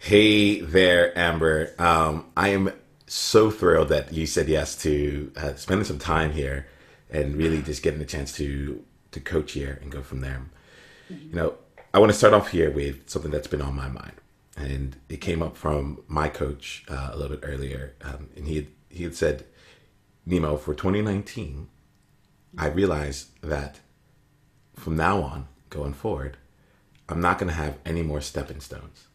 Hey there, Amber. I am so thrilled that you said yes to spending some time here and really just getting the chance to coach here and go from there. You Mhm. know, I want to start off here with something that's been on my mind, and it came up from my coach a little bit earlier, and he had said, Nemo, for 2019, I realized that from now on, going forward, I'm not going to have any more stepping stones.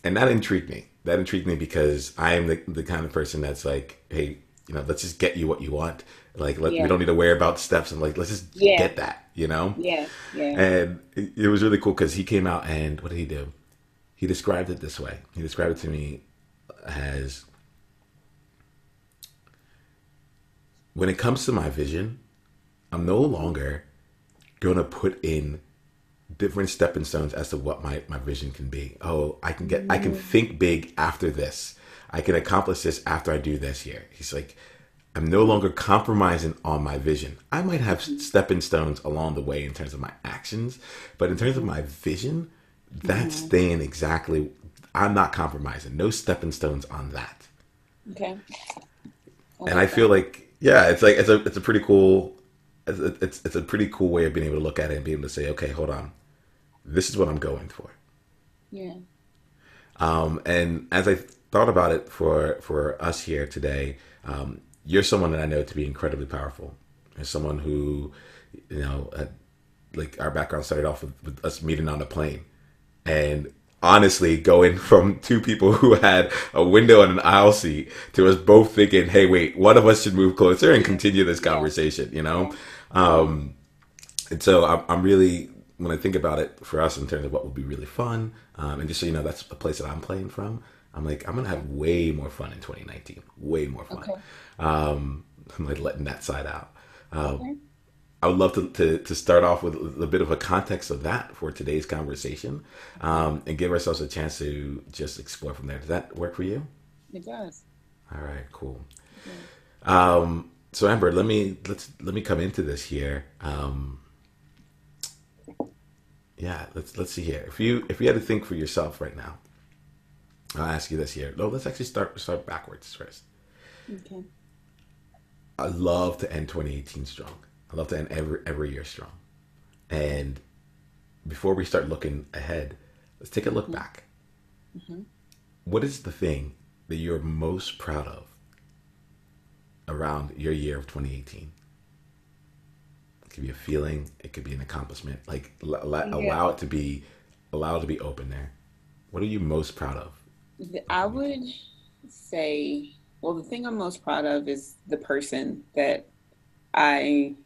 And that intrigued me. That intrigued me because I am the kind of person that's like, hey, let's just get you what you want. Like, we Yeah, don't need to worry about steps, and like, let's just yeah, get that. yeah, yeah. And it was really cool because he came out and what did he do? He described it this way. He described it to me as, when it comes to my vision, I'm no longer going to put in different stepping stones as to what my vision can be. Oh, I can Mm, think big after this. I can accomplish this after I do this here. He's like, I'm no longer compromising on my vision. I might have mhm, stepping stones along the way in terms of my actions, but in terms of mhm, my vision, that's mhm. staying exactly. I'm not compromising. No stepping stones on that. Okay, I And I like feel that. like, yeah, it's a pretty cool it's a pretty cool way of being able to look at it and be able to say, okay, hold on, this is what I'm going for. Yeah. And as I thought about it for us here today, you're someone that I know to be incredibly powerful. You're someone who, you know, uh, like our background started off with us meeting on a plane, and honestly, going from two people who had a window and an aisle seat to us both thinking, "Hey, wait, one of us should move closer and Yeah, continue this yeah, conversation." yeah, yeah. And so I'm really, when I think about it for us in terms of what would be really fun, and just so you know, that's a place that I'm playing from. I'm like, I'm gonna Okay, have way more fun in 2019, way more fun. okay, I'm like letting that side out. Um, okay. I would love to start off with a bit of a context of that for today's conversation, Okay. and give ourselves a chance to just explore from there. Does that work for you? It does. All right, cool. It does. So Amber, let me come into this here. Yeah, let's see here. If you had to think for yourself right now, I'll ask you this here. No, let's actually start backwards first. Okay. I love to end 2018 strong. I love to end every year strong. And before we start looking ahead, let's take a look Mm-hmm. back. Mm-hmm. What is the thing that you're most proud of around your year of 2018? It could be a feeling. It could be an accomplishment. Like Yeah. allow it to be open there. What are you most proud of I 2018? would say, well, the thing I'm most proud of is the person that I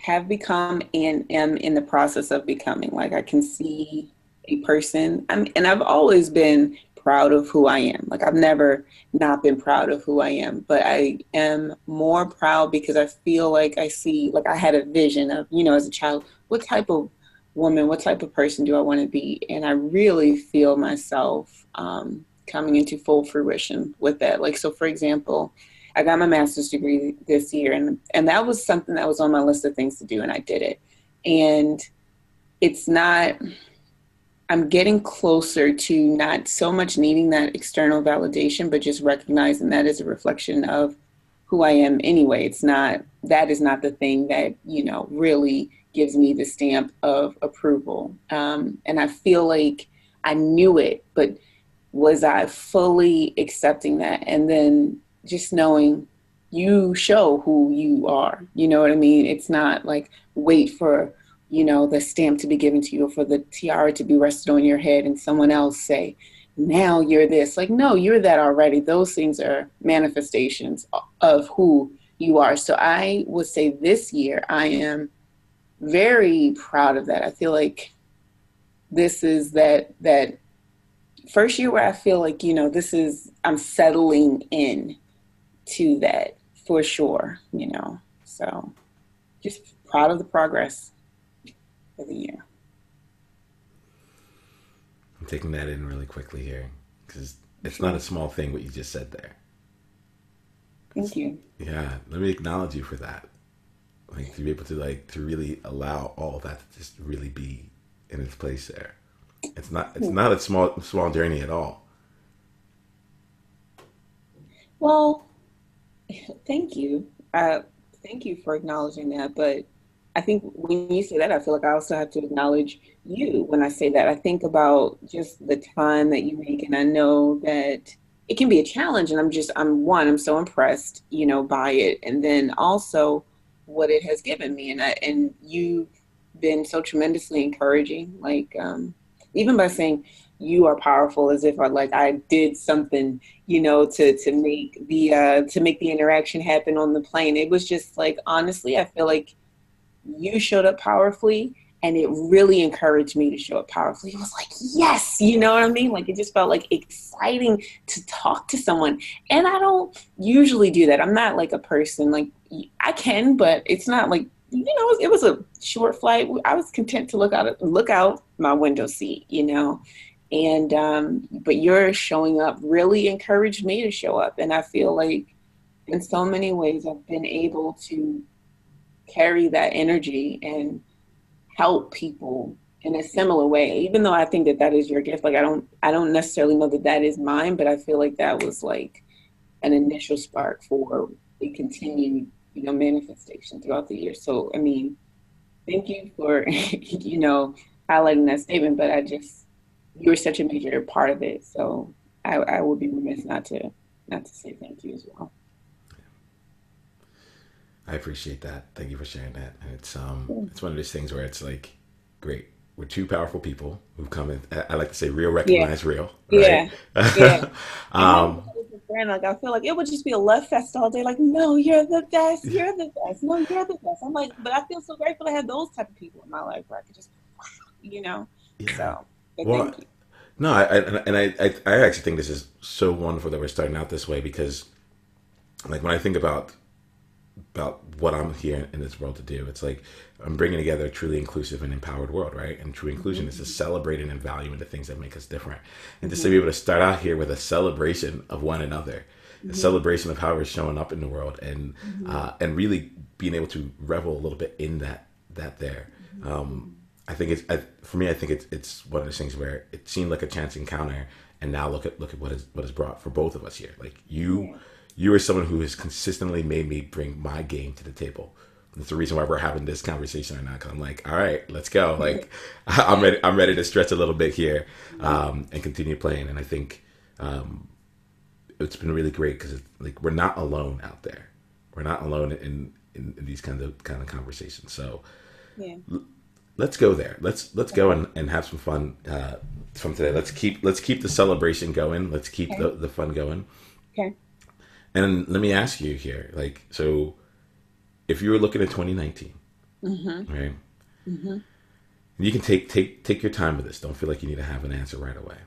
have become and am in the process of becoming. Like I can see a person, and I've always been proud of who I am. Like I've never not been proud of who I am, but I am more proud because I feel like I see, like I had a vision of, as a child, what type of woman, what type of person do I want to be? And I really feel myself coming into full fruition with that. Like, so for example, I got my master's degree this year, and that was something that was on my list of things to do, and I did it. And it's not. I'm getting closer to not so much needing that external validation, but just recognizing that as a reflection of who I am anyway. It's not, that is not the thing that, really gives me the stamp of approval. And I feel like I knew it, but was I fully accepting that? And then just knowing you show who you are. You know what I mean? It's not like wait for, the stamp to be given to you or for the tiara to be rested on your head and someone else say, now you're this. Like, no, you're that already. Those things are manifestations of who you are. So I would say this year I am very proud of that. I feel like this is that first year where I feel like, this is, I'm settling in to that for sure. So just proud of the progress for the year. I'm taking that in really quickly here because For it's not a sure. small thing what you just said there. Thank you. Yeah, let me acknowledge you for that. Like to be able to like to really allow all of that to just really be in its place there. It's not a small journey at all. Well, thank you. Thank you for acknowledging that. But I think when you say that, I feel like I also have to acknowledge you when I say that. I think about just the time that you make, and I know that it can be a challenge. And I'm so impressed, by it. And then also what it has given me. And you've been so tremendously encouraging. Like, even by saying you are powerful, as if I did something, to make the interaction happen on the plane. It was just like, honestly, I feel like you showed up powerfully, and it really encouraged me to show up powerfully. It was like, yes, you know what I mean? Like, it just felt like exciting to talk to someone. And I don't usually do that. I'm not like a person, like, I can, but it's not like, it was a short flight. I was content to look out my window seat, and but your showing up really encouraged me to show up. And I feel like in so many ways I've been able to carry that energy and help people in a similar way, even though I think that is your gift. Like, I don't necessarily know that is mine, but I feel like that was like an initial spark for a continued, manifestation throughout the year. So, I mean, thank you for, highlighting that statement, but you were such a major part of it. So I would be remiss not to say thank you as well. I appreciate that. Thank you for sharing that. And it's one of those things where it's like, great. We're two powerful people who've come in. I like to say, real recognize real, right? Yeah. Friend, like, I feel like it would just be a love fest all day. Like, no, you're the best. You're the best. No, you're the best. I'm like, but I feel so grateful to have those type of people in my life where I could just, Yeah. So, Well, thank you. no, I actually think this is so wonderful that we're starting out this way, because, like, when I think about what I'm here in this world to do, it's like I'm bringing together a truly inclusive and empowered world, right? And true inclusion is to celebrating and valuing the things that make us different, and just to be able to start out here with a celebration of one another, a celebration of how we're showing up in the world, and really being able to revel a little bit in that there. I think for me, I think it's one of those things where it seemed like a chance encounter, and now look at what is brought for both of us here. Like, you are someone who has consistently made me bring my game to the table. That's the reason why we're having this conversation right now. Because I'm like, all right, let's go. Like, I'm ready to stretch a little bit here, and continue playing. And I think it's been really great, because like, we're not alone out there. We're not alone in these kind of conversations. So let's go there. Let's go and have some fun from today. Let's keep the celebration going. Let's keep the fun going. Okay. And let me ask you here, like, so if you were looking at 2019, right? You can take your time with this. Don't feel like you need to have an answer right away.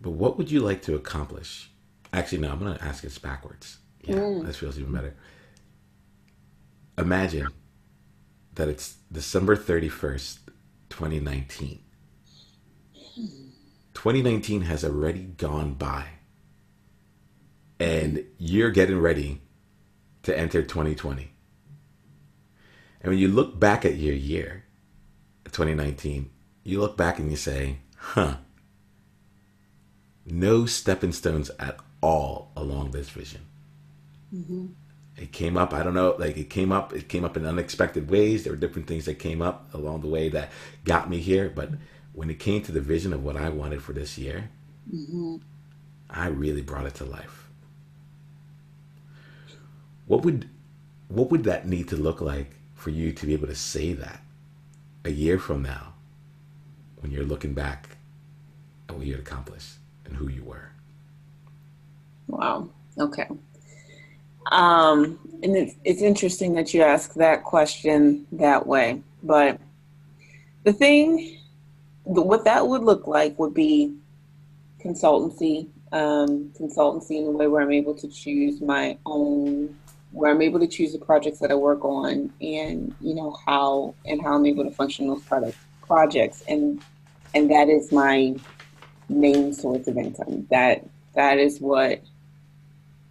But what would you like to accomplish? Actually, no, I'm going to ask this backwards. Yeah, this feels even better. Imagine that it's December 31st, 2019. 2019 has already gone by, and you're getting ready to enter 2020. And when you look back at your year, 2019, you look back and you say, no stepping stones at all along this vision. It came up, I don't know, like it came up in unexpected ways. There were different things that came up along the way that got me here. But when it came to the vision of what I wanted for this year, I really brought it to life. What would that need to look like for you to be able to say that a year from now, when you're looking back at what you had accomplished and who you were? Wow. Okay. And it's interesting that you ask that question that way. But what that would look like would be consultancy in a way where I'm able to choose where I'm able to choose the projects that I work on, and how I'm able to function those projects, and that is my main source of income. That is what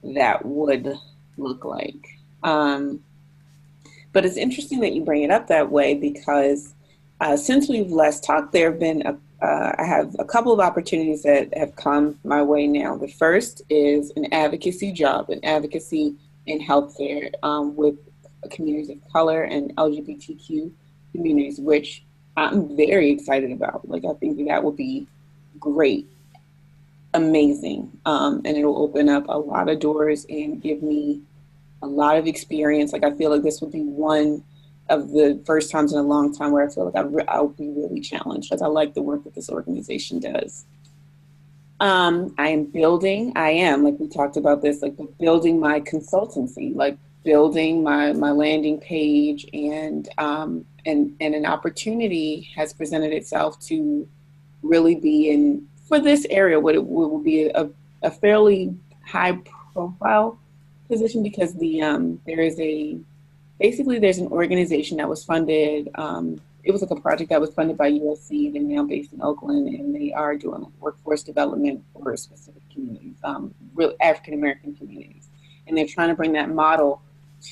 that would look like. But it's interesting that you bring it up that way, because Since we've last talked, there have been I have a couple of opportunities that have come my way now. The first is an advocacy job, an advocacy in healthcare with communities of color and LGBTQ communities, which I'm very excited about. Like, I think that will be great, amazing, and it'll open up a lot of doors and give me a lot of experience. Like, I feel like this would be one of the first times in a long time where I feel like I'll be really challenged, because I like the work that this organization does. I am, like we talked about this, like building my consultancy, like building my landing page, and an opportunity has presented itself to really be in, for this area, what it will be a fairly high profile position, because there is basically there's an organization that was funded. It was like a project that was funded by USC. They're now based in Oakland, and they are doing workforce development for specific communities, real African American communities, and they're trying to bring that model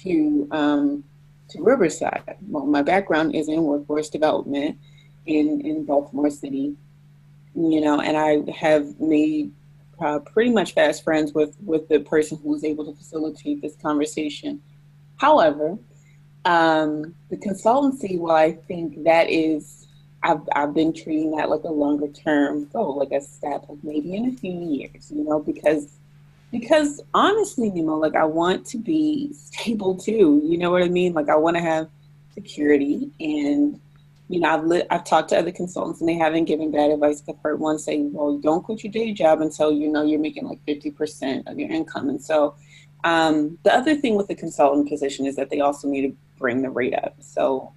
to Riverside. Well, my background is in workforce development in Baltimore City, and I have made pretty much fast friends with the person who was able to facilitate this conversation. However, the consultancy, well, I think that is, I've been treating that like a longer term goal, like a step, like maybe in a few years, because honestly, like, I want to be stable too. You know what I mean? Like, I want to have security, and I've talked to other consultants, and they haven't given bad advice. I've heard one say, "Well, don't quit your day job until you're making like 50% of your income." And so, the other thing with the consultant position is that they also need to bring the rate up. So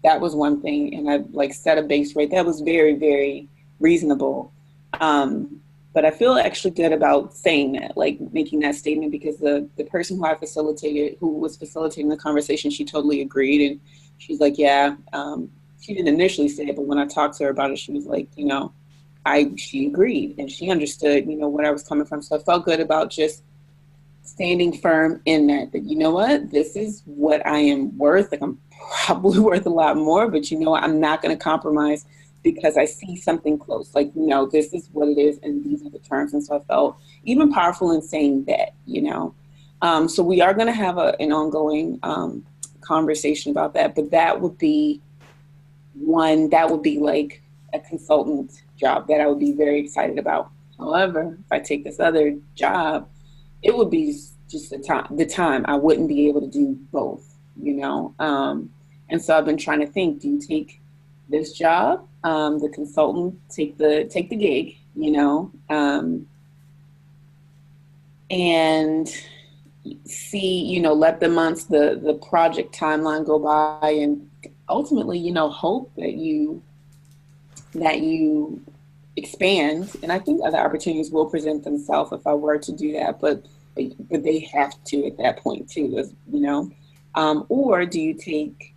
that was one thing, and I like set a base rate that was very, very reasonable. But I feel actually good about saying that, like making that statement, because the person who was facilitating the conversation, she totally agreed, and she's like, yeah. She didn't initially say it, but when I talked to her about it, she was like, she agreed, and she understood, where I was coming from. So I felt good about just standing firm in that, you know what, this is what I am worth. Like, I'm probably worth a lot more, but I'm not going to compromise, because I see something close. Like, this is what it is, and these are the terms. And so I felt even powerful in saying that, So we are going to have an ongoing conversation about that, but that would be like a consultant job that I would be very excited about. However, if I take this other job, it would be just the time I wouldn't be able to do both, and so I've been trying to think, do you take this job, the consultant, take the gig, and see, let the months, the project timeline go by, and ultimately, hope that you expand. And I think other opportunities will present themselves if I were to do that, but they have to at that point too, or do you take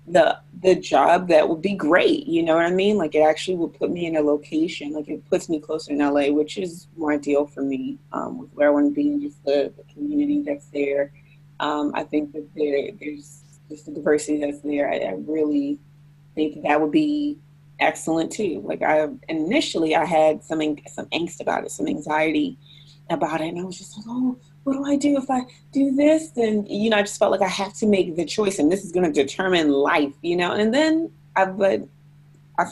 the job that would be great, you know what I mean? Like, it actually would put me in a location, like it puts me closer in LA, which is more ideal for me, with where I want to be, and just the community that's there. I think that there's just the diversity that's there. I really think that would be excellent too. Like, initially I had some angst about it, some anxiety about it, and I was just like, oh, what do I do if I do this? Then, I just felt like I have to make the choice, and this is going to determine life, and then I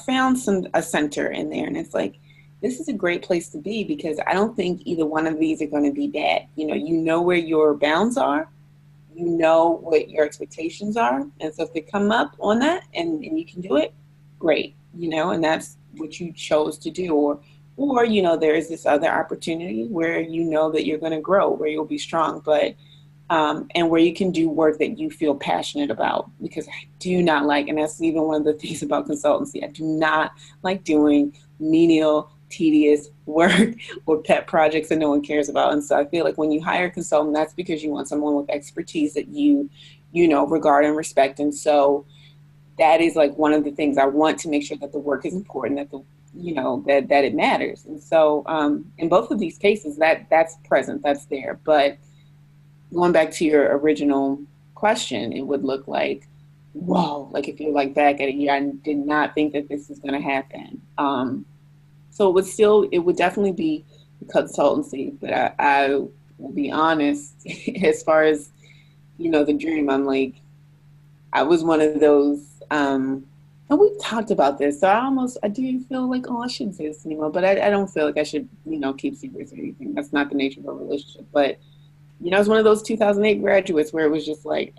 found a center in there, and it's like, this is a great place to be, because I don't think either one of these are going to be bad. You know where your bounds are, you know what your expectations are, and so if they come up on that and you can do it, great, and that's what you chose to do, or there is this other opportunity where that you're going to grow, where you'll be strong, but and where you can do work that you feel passionate about. Because I do not like, and that's even one of the things about consultancy, I do not like doing menial, tedious work or pet projects that no one cares about. And so I feel like when you hire a consultant, that's because you want someone with expertise that you regard and respect. And so that is like one of the things I want to make sure, that the work is important, that that it matters. And so in both of these cases, that's present, that's there. But going back to your original question, it would look like, whoa, like if you're like back at it, yeah, I did not think that this was going to happen. So it would definitely be consultancy, but I will be honest, as far as, the dream, I'm like, I was one of those, and we talked about this, so I do feel like, oh, I shouldn't say this anymore, but I don't feel like I should, keep secrets or anything. That's not the nature of a relationship. But, I was one of those 2008 graduates where it was just like,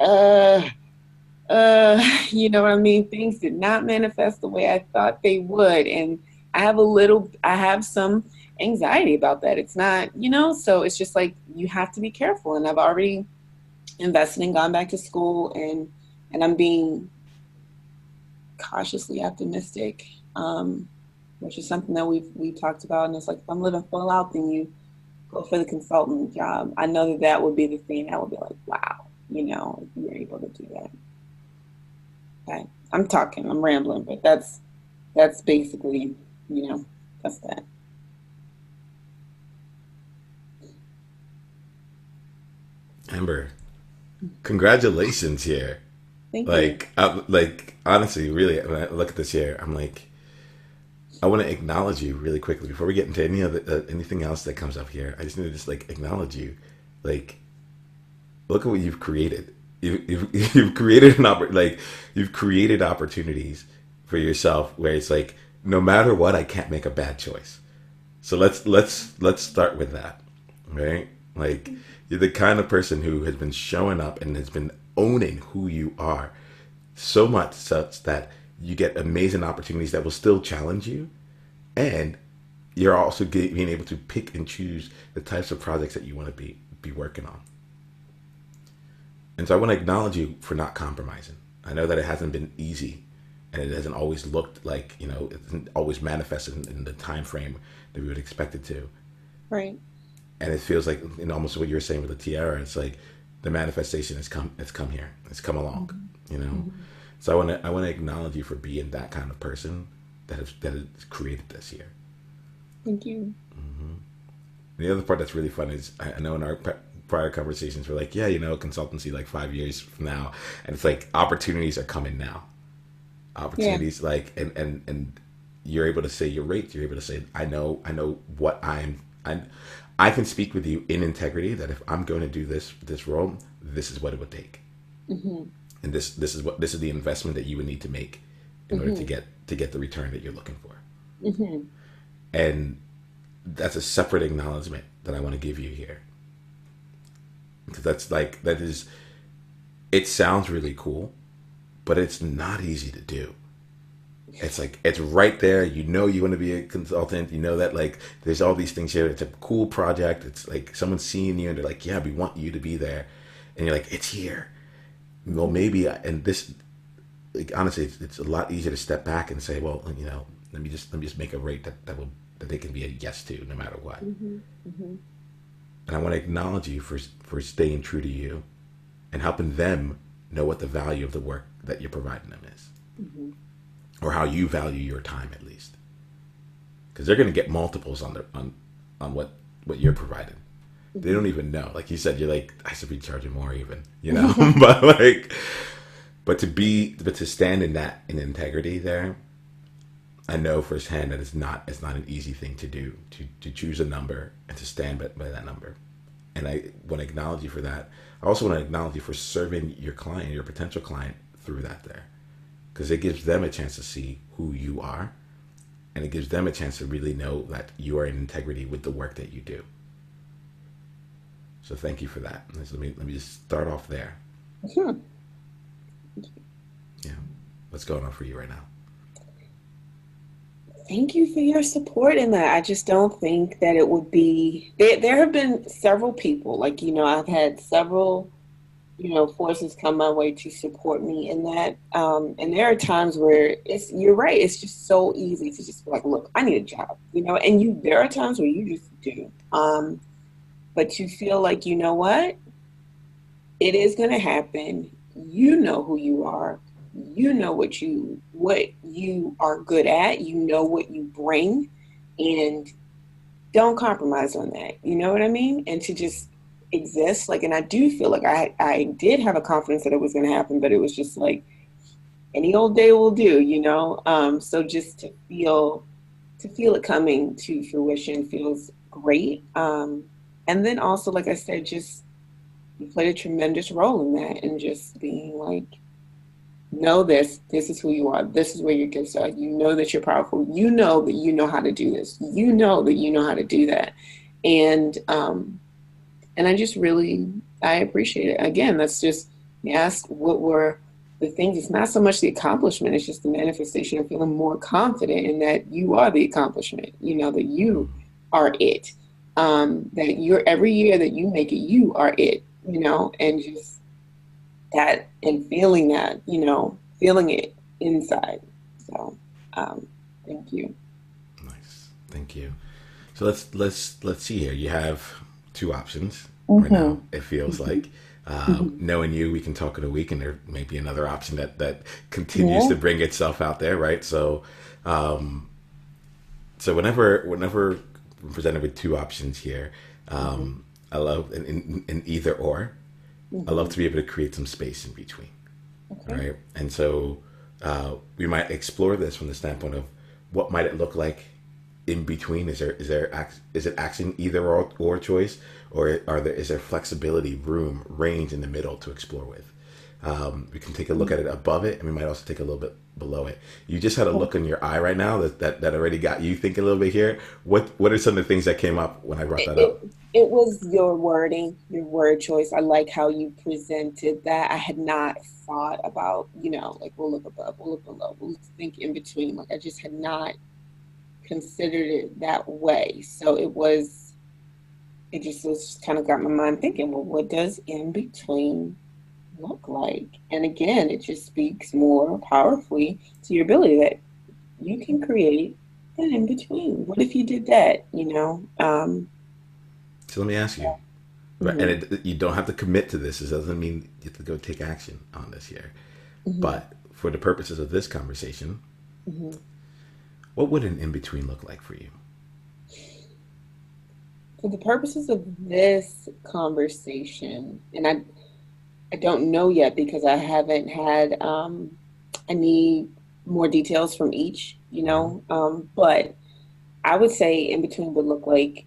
you know what I mean? Things did not manifest the way I thought they would. And I have some anxiety about that. It's not, so it's just like, you have to be careful. And I've already invested and gone back to school, and I'm being cautiously optimistic, which is something that we've talked about. And it's like, if I'm living full out, then you go for the consultant job. I know that would be the thing that would be like, wow, if you're able to do that. Okay. I'm rambling, but that's basically, that's that. Amber, congratulations here. Thank you. Like honestly, really, when I look at this here, I'm like, I want to acknowledge you really quickly before we get into anything else that comes up here. I just need to just like acknowledge you. Like, look at what you've created. You've created you've created opportunities for yourself where it's like, no matter what, I can't make a bad choice. So let's start with that, right? Like, you're the kind of person who has been showing up and has been owning who you are so much such that you get amazing opportunities that will still challenge you, and you're also being able to pick and choose the types of projects that you want to be working on. And so I want to acknowledge you for not compromising. I know that it hasn't been easy, and it hasn't always looked like, it hasn't always manifested in the time frame that we would expect it to. Right. And it feels like, almost what you were saying with the tiara, it's like the manifestation has come. It's come here. It's come along. Mm-hmm. So I want to acknowledge you for being that kind of person that has created this here. Thank you. Mm-hmm. The other part that's really fun is, I know in our prior conversations we're like, yeah, consultancy like 5 years from now, and it's like opportunities are coming now. Opportunities, yeah. Like, and you're able to say your rates. You're able to say, I know what I can speak with you in integrity that if I'm going to do this role, this is what it would take. Mm-hmm. And this is the investment that you would need to make in order to get the return that you're looking for. Mm-hmm. And that's a separate acknowledgement that I want to give you here, because it sounds really cool, but it's not easy to do. It's like, it's right there. You want to be a consultant. You know that, like, there's all these things here. It's a cool project. It's like someone's seeing you and they're like, yeah, we want you to be there. And you're like, it's here. Well, maybe, and this, like, honestly, it's a lot easier to step back and say, well, let me just make a rate that they can be a yes to, no matter what. Mm-hmm. Mm-hmm. And I want to acknowledge you for staying true to you and helping them know what the value of the work that you're providing them is. Mm-hmm. Or how you value your time, at least, because they're going to get multiples on what you're providing. Mm-hmm. They don't even know. Like you said, you're like, I should be charging more, even, but to stand in integrity there, I know firsthand that it's not an easy thing to do, to choose a number and to stand by that number. And I want to acknowledge you for that. I also want to acknowledge you for serving your client, your potential client, through that there. Because it gives them a chance to see who you are, and it gives them a chance to really know that you are in integrity with the work that you do. So thank you for that. Let me just start off there. Sure. Yeah. What's going on for you right now? Thank you for your support in that. I just don't think that it would be. There have been several people, like, I've had several forces come my way to support me in that. And there are times where you're right. It's just so easy to just be like, look, I need a job, and there are times where you just do. But you feel like, what? It is going to happen. You know who you are. You know what you are good at. You know what you bring, and don't compromise on that. You know what I mean? And to just exist, like, and I do feel like I did have a confidence that it was going to happen, but it was just like, any old day will do, you know? So just to feel it coming to fruition feels great. And then also, like I said, just you played a tremendous role in that, and just being like, know this is who you are, this is where your gifts are, you know that you're powerful, you know that you know how to do this, you know that you know how to do that. And I just really, I appreciate it. Again, that's just, you asked what were the things. It's not so much the accomplishment, it's just the manifestation of feeling more confident in that you are the accomplishment, you know, that you are it. That you're, every year that you make it, you are it, you know, and just that, and feeling that, you know, feeling it inside. So, thank you. Nice. Thank you. So let's see here. You have two options right now. Mm-hmm. It feels Mm-hmm. like, Mm-hmm. knowing you, we can talk in a week, and there may be another option that continues Yeah. to bring itself out there, right? Um, so whenever we're presented with two options here, Mm-hmm. I love in either or. I love Mm-hmm. to be able to create some space in between, Okay. right? And so we might explore this from the standpoint of what might it look like in between. Is it action either or choice, or is there flexibility, room, range in the middle to explore with? We can take a look at it above it, and we might also take a little bit below it. You just had a look in your eye right now that already got you thinking a little bit here. What are some of the things that came up when I brought It, that it up? it was your wording, your word choice. I like how you presented that. I had not thought about, you know, like we'll look above, we'll look below, we'll think in between. Like I just had not considered it that way. So it just was kind of got my mind thinking, well, what does in between look like? And again, it just speaks more powerfully to your ability that you can create an in between. What if you did that, you know? So let me ask you, right, and Mhm, you don't have to commit to this. It doesn't mean you have to go take action on this here. mhm, But for the purposes of this conversation, mhm. what would an in between look like for you? For the purposes of this conversation, and I don't know yet because I haven't had, I need more details from each, you know, but I would say in between would look like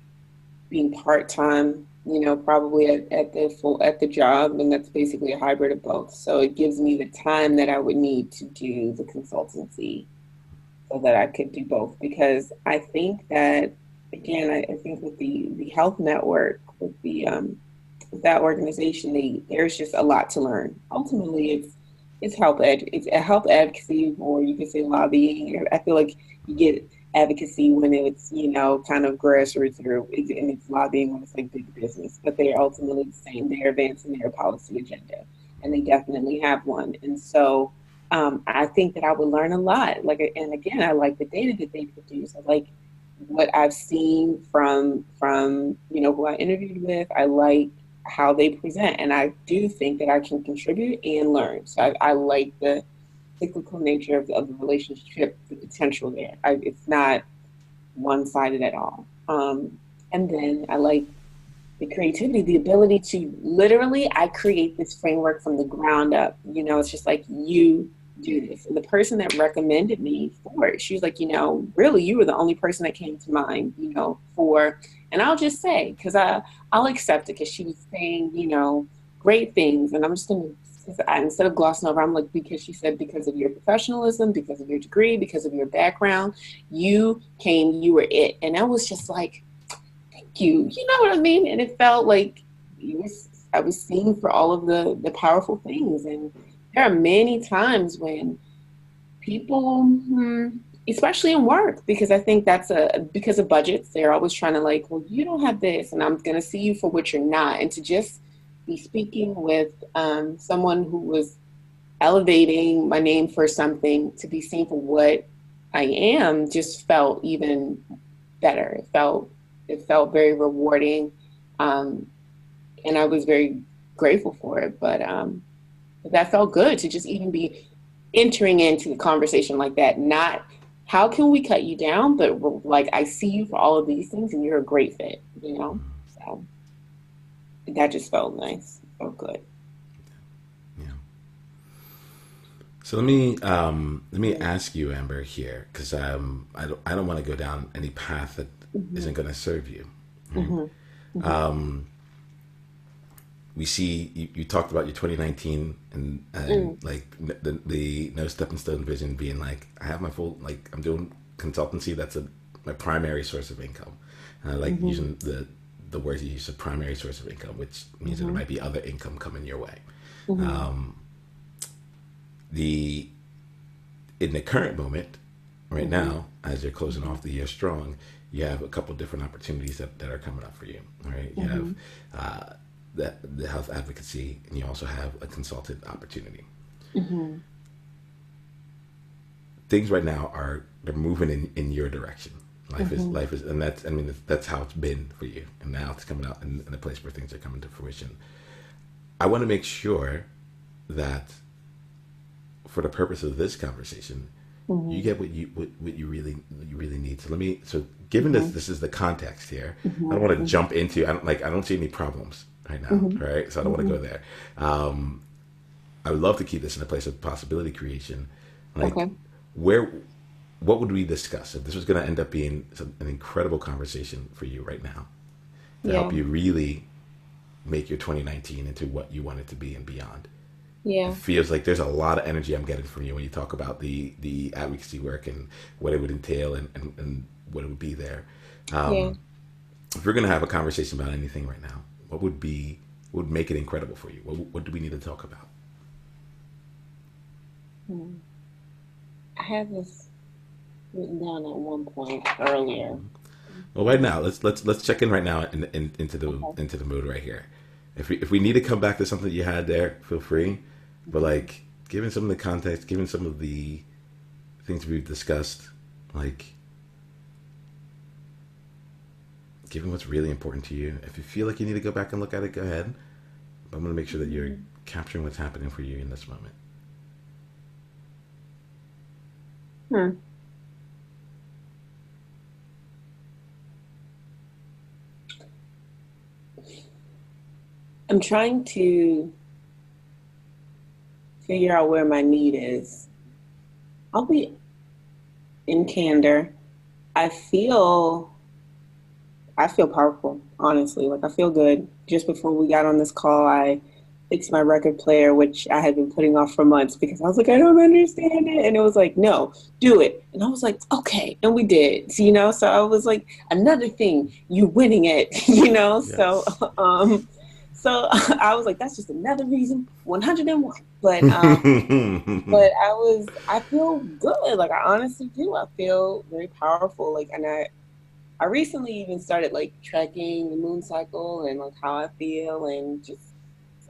being part-time, you know, probably at the full, at the job, and that's basically a hybrid of both. So it gives me the time that I would need to do the consultancy so that I could do both. Because I think that, again, I think with the health network, with that organization, there's just a lot to learn. Ultimately, it's a health advocacy, or you could say lobbying. I feel like you get advocacy when it's, you know, kind of grassroots, and it's lobbying when it's like big business. But they're ultimately the same. They're advancing their policy agenda, and they definitely have one. And so I think that I would learn a lot. Like, and again, I like the data that they produce. I like what I've seen from you know who I interviewed with. I like how they present, and I do think that I can contribute and learn. So I like the cyclical nature of the relationship, the potential there. It's not one sided at all. And then I like the creativity, the ability to literally, I create this framework from the ground up. You know, it's just like, you do this. And the person that recommended me for it, she was like, you know, really, you were the only person that came to mind, you know, for, and I'll just say, because I'll accept it, because she was saying, you know, great things. And I'm just going to, instead of glossing over, I'm like, because she said, because of your professionalism, because of your degree, because of your background, you were it. And I was just like, you know what I mean? And it felt like I was seen for all of the powerful things. And there are many times when people, especially in work, because I think because of budgets, they're always trying to like, well, you don't have this, and I'm going to see you for what you're not. And to just be speaking with someone who was elevating my name for something, to be seen for what I am, just felt even better. It felt very rewarding, um, and I was very grateful for it. But that felt good to just even be entering into the conversation like that. Not how can we cut you down, but like, I see you for all of these things, and you're a great fit. You know, so that just felt nice. Felt good. Yeah. So let me ask you, Amber, here, because I don't want to go down any path that Mm-hmm. isn't going to serve you. Right? Mm-hmm. Mm-hmm. Um, we see you talked about your 2019 and Mm. like the no stepping stone vision being like I have my full like I'm doing consultancy. That's my primary source of income. And I like Mm-hmm. using the words you use, a primary source of income, which means that there Mm-hmm. might be other income coming your way. Mm-hmm. Um, the in the current moment, right Mm-hmm. now, as you're closing Mm-hmm. off the year strong, you have a couple different opportunities that are coming up for you. All right, you have Mm-hmm. uh, the health advocacy, and you also have a consultant opportunity. Mm-hmm. Things right now are they're moving in your direction. Mm-hmm. Life is, and that's I mean that's how it's been for you, and now it's coming out in a place where things are coming to fruition. I want to make sure that for the purpose of this conversation, you Mm-hmm. get what you really need. So let me so given this is the context here, I don't want to Mm-hmm. jump into I don't see any problems right now. Mm-hmm. All right. So I don't want to Mm-hmm. go there. Um I would love to keep this in a place of possibility creation. Like Okay. where what would we discuss if this was going to end up being an incredible conversation for you right now to help Yeah. you really make your 2019 into what you want it to be and beyond? It Yeah. feels like there's a lot of energy I'm getting from you when you talk about the advocacy work and what it would entail and what it would be there. Yeah. If we're gonna have a conversation about anything right now, what would make it incredible for you? What do we need to talk about? Hmm. I had this written down at one point earlier. Well, right now, let's check in right now Okay. into the mood right here. If we need to come back to something you had there, feel free. But Mm-hmm. like, given some of the context, given some of the things we've discussed, like given what's really important to you, if you feel like you need to go back and look at it, go ahead. But I'm going to make sure that you're Mm-hmm. capturing what's happening for you in this moment. Hmm. I'm trying to figure out where my need is. I'll be in candor. I feel I feel powerful, honestly. Like I feel good. Just before we got on this call, I fixed my record player, which I had been putting off for months because I was like, I don't understand it. And it was like, no, do it. And I was like, okay. And we did, so I was like, another thing, you winning it, So, Yes. um, so I was like, that's just another reason, 101. I feel good. Like I honestly do. I feel very powerful. Like, and I recently even started like tracking the moon cycle and like how I feel and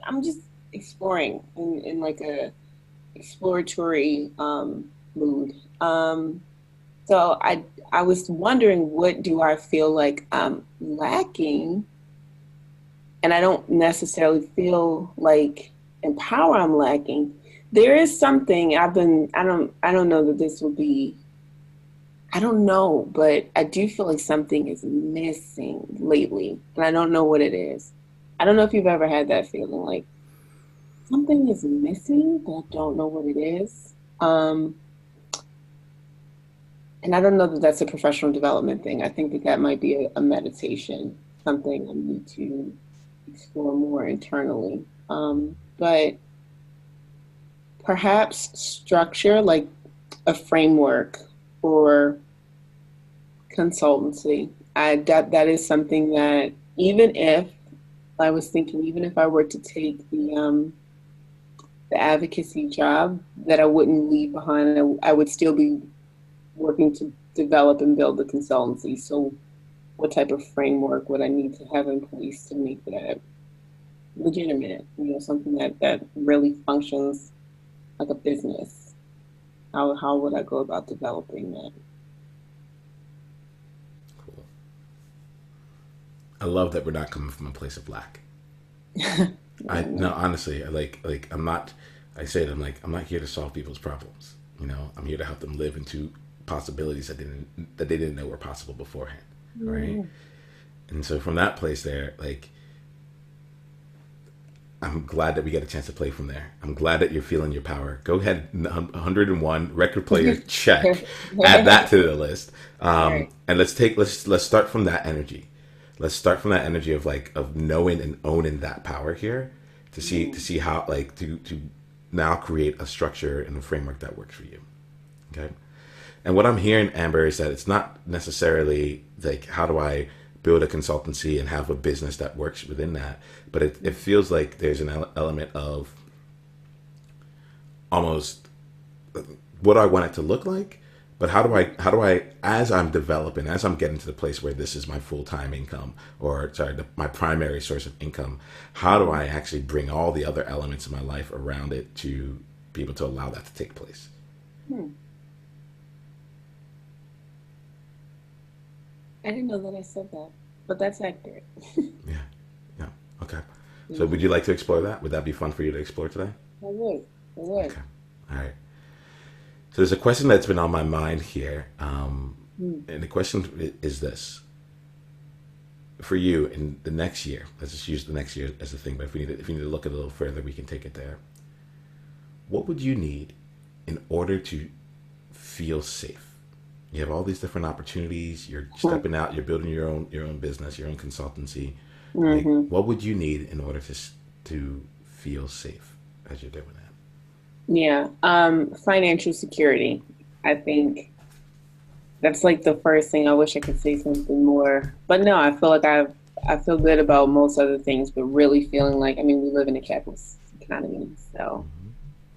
I'm just exploring in like a exploratory mood. So I was wondering what do I feel like I'm lacking, and I don't necessarily feel like in power I'm lacking. There is something I don't know that this would be I don't know, but I do feel like something is missing lately, and I don't know what it is. I don't know if you've ever had that feeling like something is missing, but I don't know what it is. And I don't know that that's a professional development thing. I think that that might be a meditation, something I need to explore more internally. But perhaps structure, like a framework or consultancy. That is something that even if I was thinking, even if I were to take the advocacy job, that I wouldn't leave behind. I would still be working to develop and build the consultancy. So, what type of framework would I need to have in place to make that legitimate? Something that really functions like a business. How would I go about developing that? Cool. I love that we're not coming from a place of lack. Yeah, I no no. honestly, I like I'm not. I say it. I'm not here to solve people's problems. I'm here to help them live into possibilities that they didn't know were possible beforehand. Right. Yeah. And so from that place there, like I'm glad that we get a chance to play from there. I'm glad that you're feeling your power. Go ahead, 101 record player check. Add that to the list. Right. And let's start from that energy. Let's start from that energy of like of knowing and owning that power here to see how like to now create a structure and a framework that works for you. Okay. And what I'm hearing, Amber, is that it's not necessarily like how do I build a consultancy and have a business that works within that, but it feels like there's an element of almost what I want it to look like, but how do I as I'm developing, as I'm getting to the place where this is my full-time income, or sorry, my primary source of income, how do I actually bring all the other elements of my life around it to be able to allow that to take place? I didn't know that I said that, but that's accurate. Yeah. Okay. So would you like to explore that? Would that be fun for you to explore today? I would. Okay. All right. So there's a question that's been on my mind here. And the question is this. For you in the next year, let's just use the next year as a thing, but if you need to look a little further, we can take it there. What would you need in order to feel safe? You have all these different opportunities. You're stepping out. You're building your own business, your own consultancy. Like, what would you need in order to feel safe as you're doing that? Yeah. Financial security. I think that's like the first thing. I wish I could say something more, but no, I feel like I feel good about most other things, but really feeling like, I mean, we live in a capitalist economy, so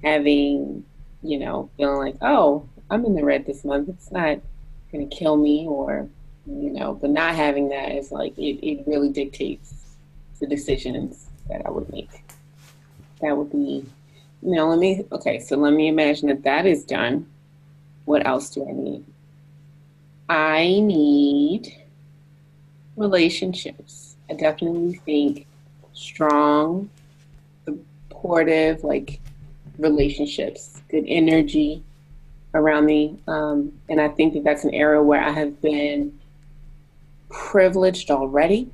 having, feeling like, oh, I'm in the red this month, it's not going to kill me, or, but not having that is like, it really dictates the decisions that I would make. That would be, let me imagine that is done. What else do I need? I need relationships. I definitely think strong, supportive, like relationships, good energy around me. And I think that that's an area where I have been privileged already.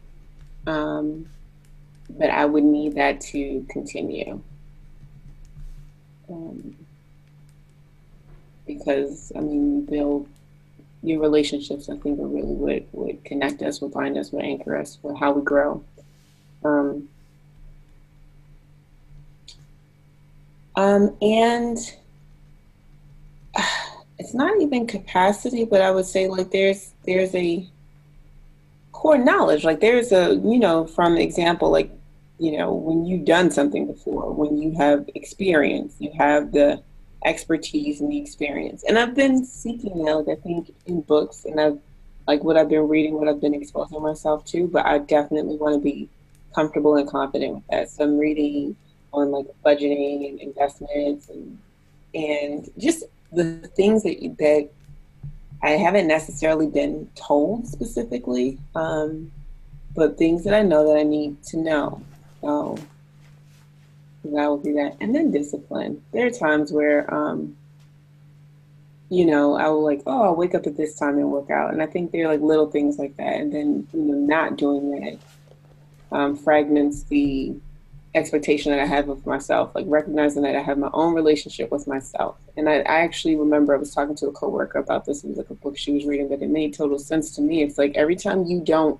But I would need that to continue. Because, you build your relationships, I think, are really would connect us, would bind us, would anchor us, with how we grow. And it's not even capacity, but I would say like there's a core knowledge. Like there's a, from example, like, when you've done something before, when you have experience, you have the expertise and the experience. And I've been seeking that, like I think in books, and I've like what I've been reading, what I've been exposing myself to, but I definitely want to be comfortable and confident with that. So I'm reading on like budgeting and investments and just the things that I haven't necessarily been told specifically, but things that I know that I need to know. So that would be that. And then discipline. There are times where, I will like, oh, I'll wake up at this time and work out. And I think there are like little things like that. And then, not doing that fragments the expectation that I have of myself, like recognizing that I have my own relationship with myself. And I actually remember I was talking to a coworker about this. It was like a book she was reading, but it made total sense to me. It's like every time you don't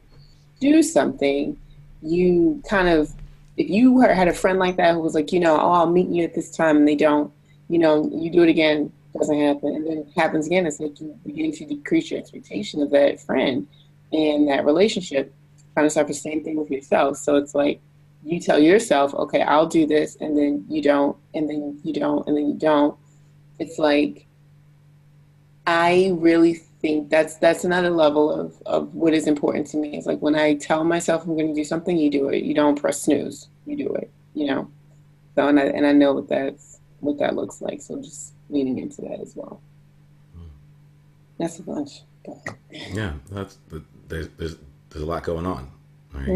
do something, you kind of, if you had a friend like that who was like, oh, I'll meet you at this time, and they don't, you do it again, doesn't happen. And then it happens again. It's like you begin to decrease your expectation of that friend and that relationship. Kind of start the same thing with yourself. So it's like, you tell yourself, okay, I'll do this, and then you don't, and then you don't, and then you don't. It's like, I really think that's another level of what is important to me. It's like when I tell myself I'm going to do something, you do it. You don't press snooze. You do it. So and I know what that looks like. So just leaning into that as well. That's a bunch. Yeah, there's a lot going on, right?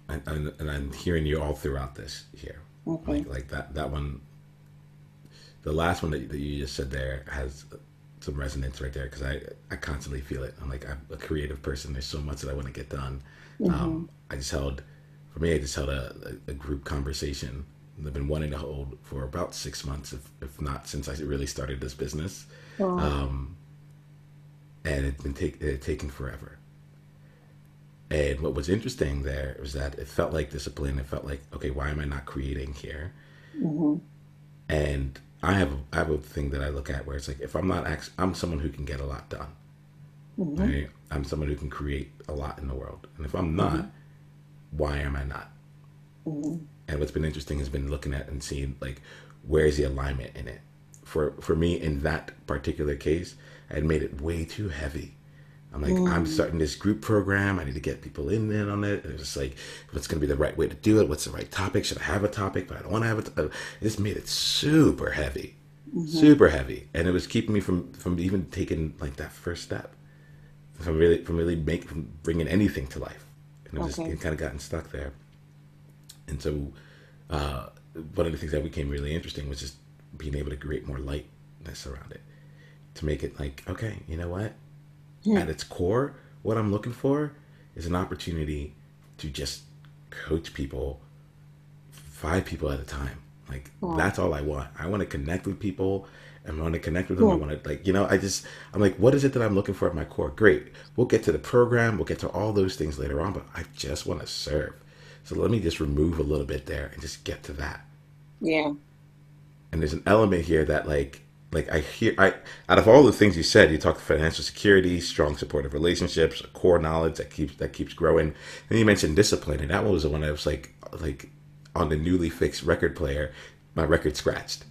And I'm hearing you all throughout this here, like that one. The last one that you just said there has some resonance right there, because I constantly feel it. I'm like, I'm a creative person. There's so much that I want to get done. I just held for me, I just held a group conversation I've been wanting to hold for about 6 months, if not since I really started this business. Wow. And it had taken forever. And what was interesting there was that it felt like discipline. It felt like, okay, why am I not creating here? Mm-hmm. And I have a thing that I look at where it's like, if I'm not, I'm someone who can get a lot done. Mm-hmm. Right? I'm someone who can create a lot in the world. And if I'm not, why am I not? Mm-hmm. And what's been interesting has been looking at and seeing like, where's the alignment in it? For me, in that particular case, I had made it way too heavy. I'm like, I'm starting this group program. I need to get people in there on it. And it's just like, what's going to be the right way to do it? What's the right topic? Should I have a topic? But I don't want to have it. It just made it super heavy, super heavy. And it was keeping me from even taking like that first step, from bringing anything to life. And it kind of gotten stuck there. And so one of the things that became really interesting was just being able to create more lightness around it, to make it like, okay, you know what? At its core, what I'm looking for is an opportunity to just coach people, 5 people at a time. Like, that's all I want. I want to connect with people, and I want to connect with them. I want to, like, I'm like, what is it that I'm looking for at my core? Great. We'll get to the program. We'll get to all those things later on, but I just want to serve. So let me just remove a little bit there and just get to that. Yeah. And there's an element here that like out of all the things you said, you talked financial security, strong supportive relationships, core knowledge that keeps growing. Then you mentioned discipline, and that one was the one I was like on the newly fixed record player, my record scratched.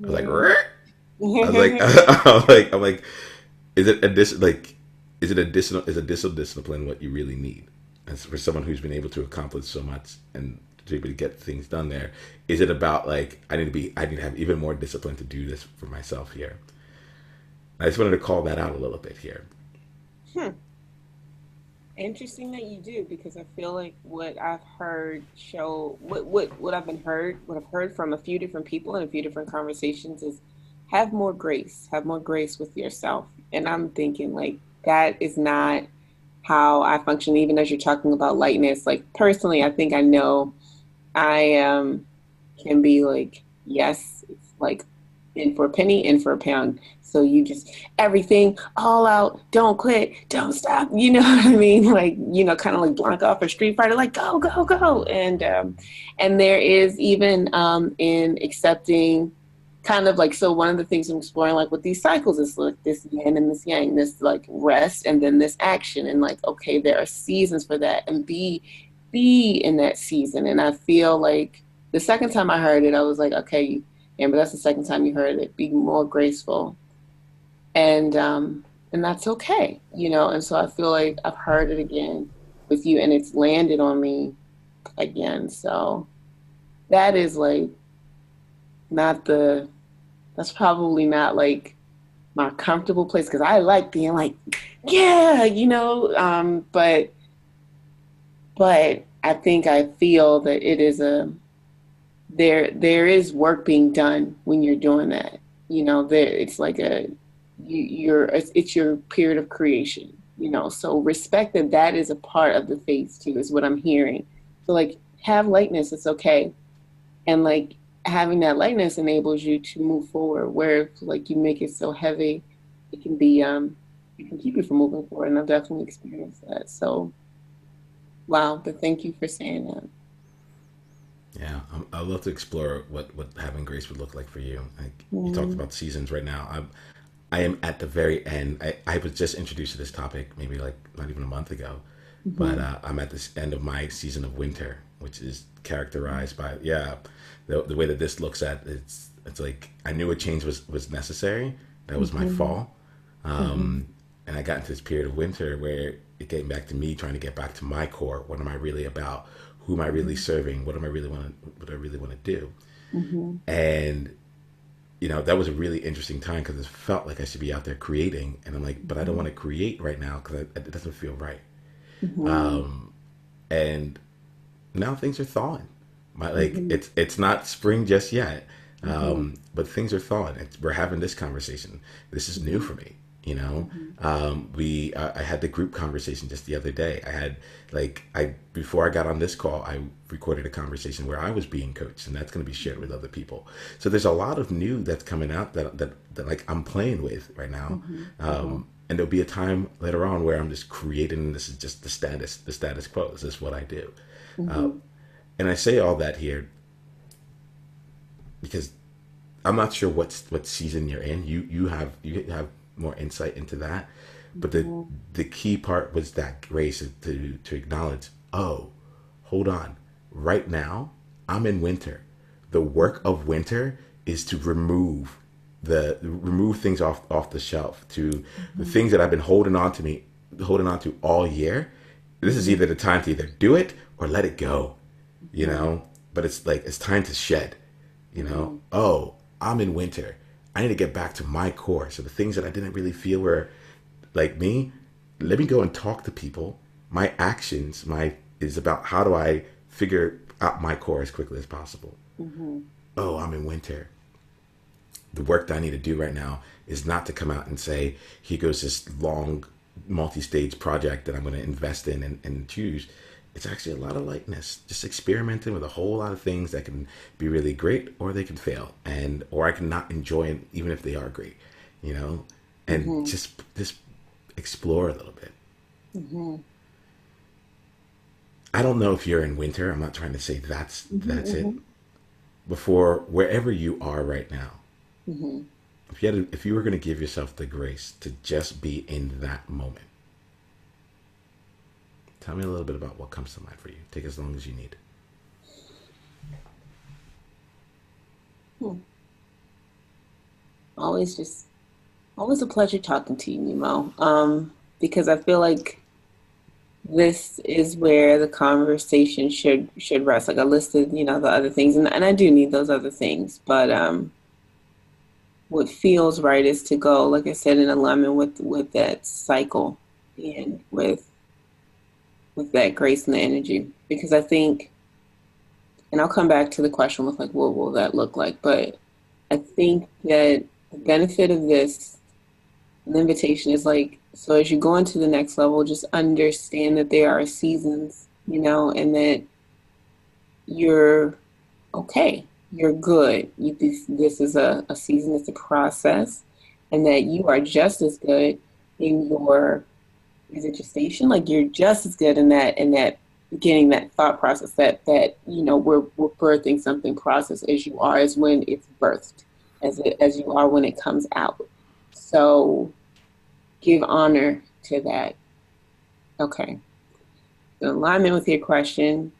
I was like, I'm like, is a discipline what you really need? And for someone who's been able to accomplish so much and to be able to get things done there, is it about like, I need to have even more discipline to do this for myself here? I just wanted to call that out a little bit here. Interesting that you do, because I feel like what I've heard what I've heard from a few different people in a few different conversations is have more grace with yourself. And I'm thinking like that is not how I function, even as you're talking about lightness. Like personally, I think I know I can be like, yes, it's like in for a penny, in for a pound. So you just everything all out, don't quit, don't stop. You know what I mean? Like, kind of like Blanca off a Street Fighter, like go, go, go. And there is even in accepting kind of like, so one of the things I'm exploring like with these cycles is like this yin and this yang, this like rest and then this action, and like, okay, there are seasons for that, and be in that season. And I feel like the second time I heard it, I was like, okay, Amber, that's the second time you heard it. Be more graceful, and that's okay, And so I feel like I've heard it again with you, and it's landed on me again. So that is like that's probably not like my comfortable place, because I like being like, yeah, but I think I feel that it is there is work being done when you're doing that. It's like it's your period of creation. So respect that is a part of the phase too, is what I'm hearing. So like, have lightness, it's okay, and like having that lightness enables you to move forward. Where like you make it so heavy, it can be it can keep you from moving forward. And I've definitely experienced that. So. Wow, but thank you for saying that. Yeah, I'd love to explore what having grace would look like for you. Like, you talked about seasons right now. I am at the very end. I was just introduced to this topic maybe like not even a month ago, but I'm at this end of my season of winter, which is characterized by the way that this looks at it's like I knew a change was necessary. That was my fall, and I got into this period of winter where it came back to me trying to get back to my core. What am I really about? Who am I really serving? What I really want to do? And that was a really interesting time, because it felt like I should be out there creating, and I'm like, but I don't want to create right now because it doesn't feel right. And now things are thawing. It's not spring just yet, but things are thawing. We're having this conversation. This is new for me. You know, I had the group conversation just the other day. I had before I got on this call, I recorded a conversation where I was being coached, and that's going to be shared with other people. So there's a lot of new that's coming out that like I'm playing with right now. And there'll be a time later on where I'm just creating. This is just the status quo. This is what I do. And I say all that here because I'm not sure what season you're in. You have more insight into that, but the key part was that grace to acknowledge, oh, hold on, right now I'm in winter. The work of winter is to remove things off the shelf, to the things that I've been holding on to all year. This is either the time to either do it or let it go, you know. But it's like it's time to shed, you know. Oh, I'm in winter. I need to get back to my core. So the things that I didn't really feel were like me, let me go and talk to people. My actions is about how do I figure out my core as quickly as possible. Oh, I'm in winter. The work that I need to do right now is not to come out and say, here goes this long multi-stage project that I'm going to invest in and choose. It's actually a lot of lightness, just experimenting with a whole lot of things that can be really great, or they can fail, or I can not enjoy it even if they are great, you know, and just explore a little bit. I don't know if you're in winter. I'm not trying to say that's it. Before wherever you are right now, if you were going to give yourself the grace to just be in that moment. Tell me a little bit about what comes to mind for you. Take as long as you need. Always a pleasure talking to you, Nemo. Because I feel like this is where the conversation should rest. Like I listed, the other things, and I do need those other things, but what feels right is to go, like I said, in alignment with that cycle and with that grace and the energy. Because I think, and I'll come back to the question with like, what will that look like? But I think that the benefit of this, the invitation is like, so as you go into the next level, just understand that there are seasons, and that you're okay, you're good. This is a season, it's a process, and that you are just as good in your, is it gestation? Like you're just as good in that beginning, that thought process, that we're birthing something process as you are as when it's birthed, as you are when it comes out. So give honor to that. Okay. In alignment with your question,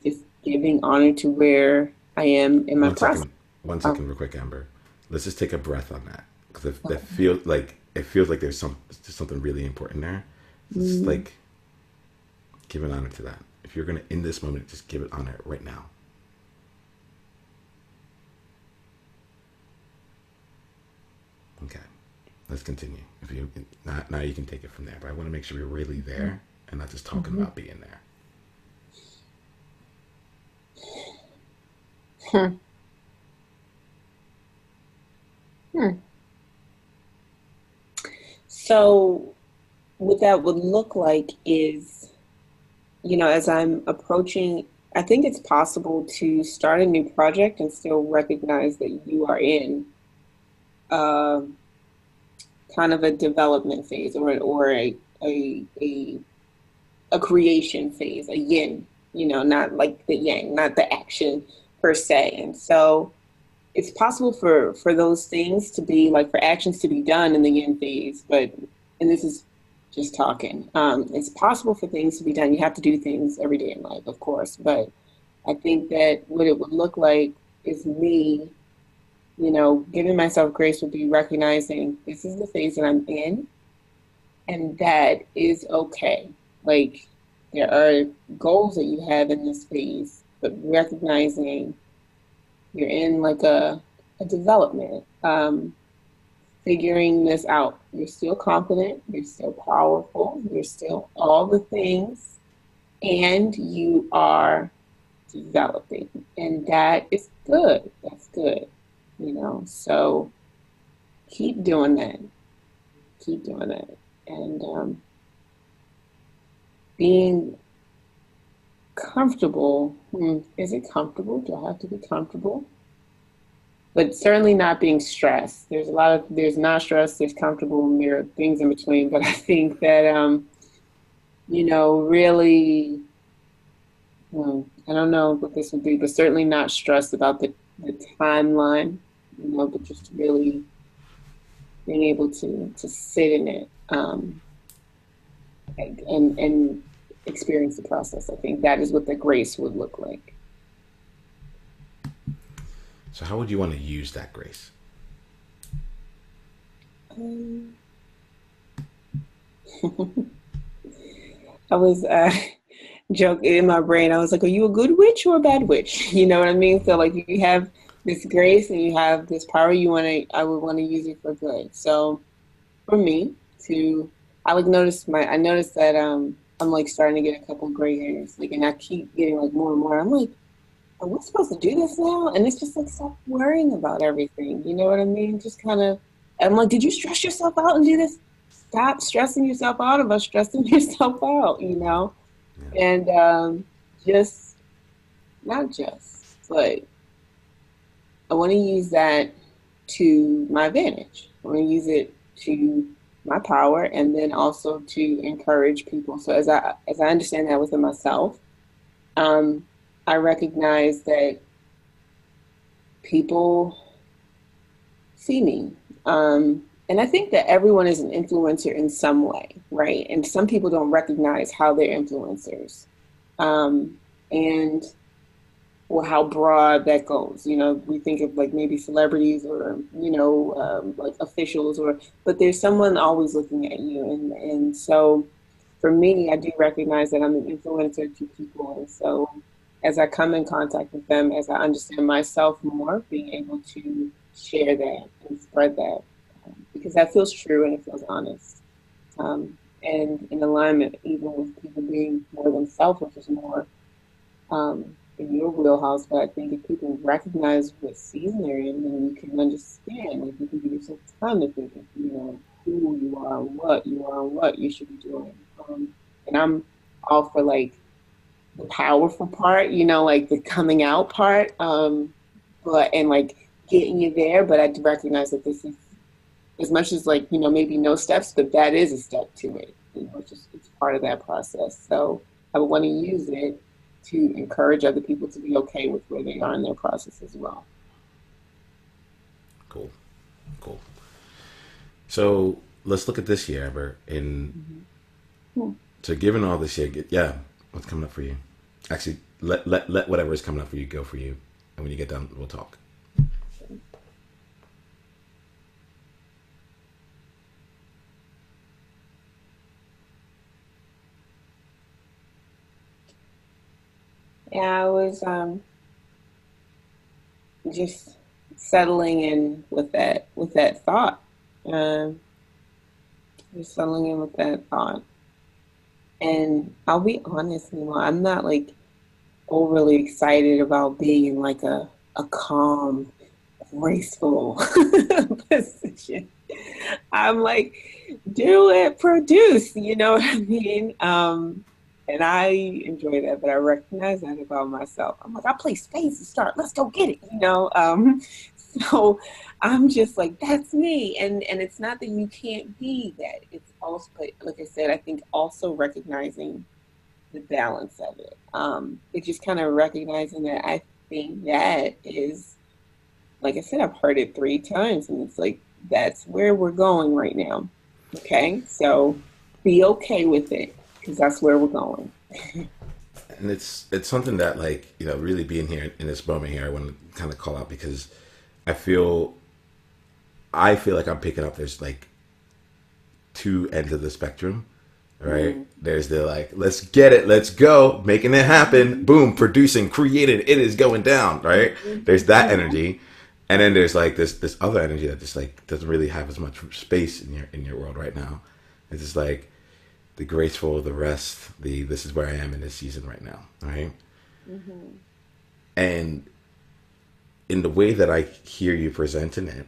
just giving honor to where I am in my process. One second, real quick, Amber. Let's just take a breath on that, because that feels like there's something really important there. It's like giving honor to that. If you're gonna in this moment, just give it honor right now. Okay, let's continue. If you now you can take it from there. But I want to make sure we're really there and not just talking about being there. So what that would look like is, as I'm approaching, I think it's possible to start a new project and still recognize that you are in kind of a development phase or a creation phase, a yin, not like the yang, not the action per se. And so it's possible for those things to be like, for actions to be done in the yin phase, and this is just talking. It's possible for things to be done. You have to do things every day in life, of course, but I think that what it would look like is me, giving myself grace would be recognizing this is the phase that I'm in, and that is okay. Like there are goals that you have in this phase, but recognizing you're in like a development, figuring this out. You're still confident, you're still powerful, you're still all the things, and you are developing. And that is good. That's good. So keep doing that. keep doing it. And being comfortable, is it comfortable? Do I have to be comfortable? But certainly not being stressed. There's not stress, there's comfortable, and there are things in between. But I think that, really, I don't know what this would be, but certainly not stressed about the timeline, but just really being able to sit in it, and experience the process. I think that is what the grace would look like. So how would you want to use that grace? I was joking in my brain. I was like, are you a good witch or a bad witch? You know what I mean? So like you have this grace and you have this power, I would want to use it for good. So for me I noticed that I'm like starting to get a couple gray hairs, like, and I keep getting like more and more. I'm like, are we supposed to do this now? And it's just like, stop worrying about everything. You know what I mean? Just kind of, I'm like, did you stress yourself out and do this? Stop stressing yourself out about stressing yourself out, Yeah. And but I want to use that to my advantage. I want to use it to my power, and then also to encourage people. So as I understand that within myself, I recognize that people see me. And I think that everyone is an influencer in some way, right? And some people don't recognize how they're influencers. And how broad that goes. We think of like maybe celebrities or, like officials, but there's someone always looking at you. And so for me, I do recognize that I'm an influencer to people. And so as I come in contact with them, as I understand myself more, being able to share that and spread that, because that feels true and it feels honest. And in alignment, even with people being more themselves, which is more in your wheelhouse. But I think if people recognize what season they're in, then you can understand. Like, you can give yourself time to think of, who you are, what you are, and what you should be doing. And I'm all for like the powerful part, like the coming out part, and like getting you there. But I do recognize that this is, as much as like, maybe no steps, but that is a step to it. It's part of that process. So I would want to use it to encourage other people to be okay with where they are in their process as well. Cool. So let's look at this year, Amber. So given all this year, what's coming up for you? Actually, let whatever is coming up for you go for you. And when you get done, we'll talk. Yeah, I was just settling in with that thought. Just settling in with that thought. And I'll be honest, I'm not like overly excited about being in like a calm, graceful position. I'm like, do it, produce, you know what I mean? And I enjoy that, but I recognize that about myself. I'm like, I play spades to start. Let's go get it, So I'm just like, that's me. And it's not that you can't be that. It's also, like I said, I think also recognizing the balance of it. It's just kind of recognizing that I think that is, like I said, I've heard it 3 times, and it's like, that's where we're going right now. Okay? So be okay with it, because that's where we're going. And it's something that, like, really being here in this moment here, I want to kind of call out, because I feel like I'm picking up, there's like 2 ends of the spectrum, right? Mm-hmm. There's the like, let's get it, let's go, making it happen, boom, producing, created, it is going down, right? Mm-hmm. There's that energy. And then there's like this other energy that just like doesn't really have as much space in your world right now. It's just like the graceful, the rest, this is where I am in this season right now, right? Mm-hmm. And in the way that I hear you presenting it,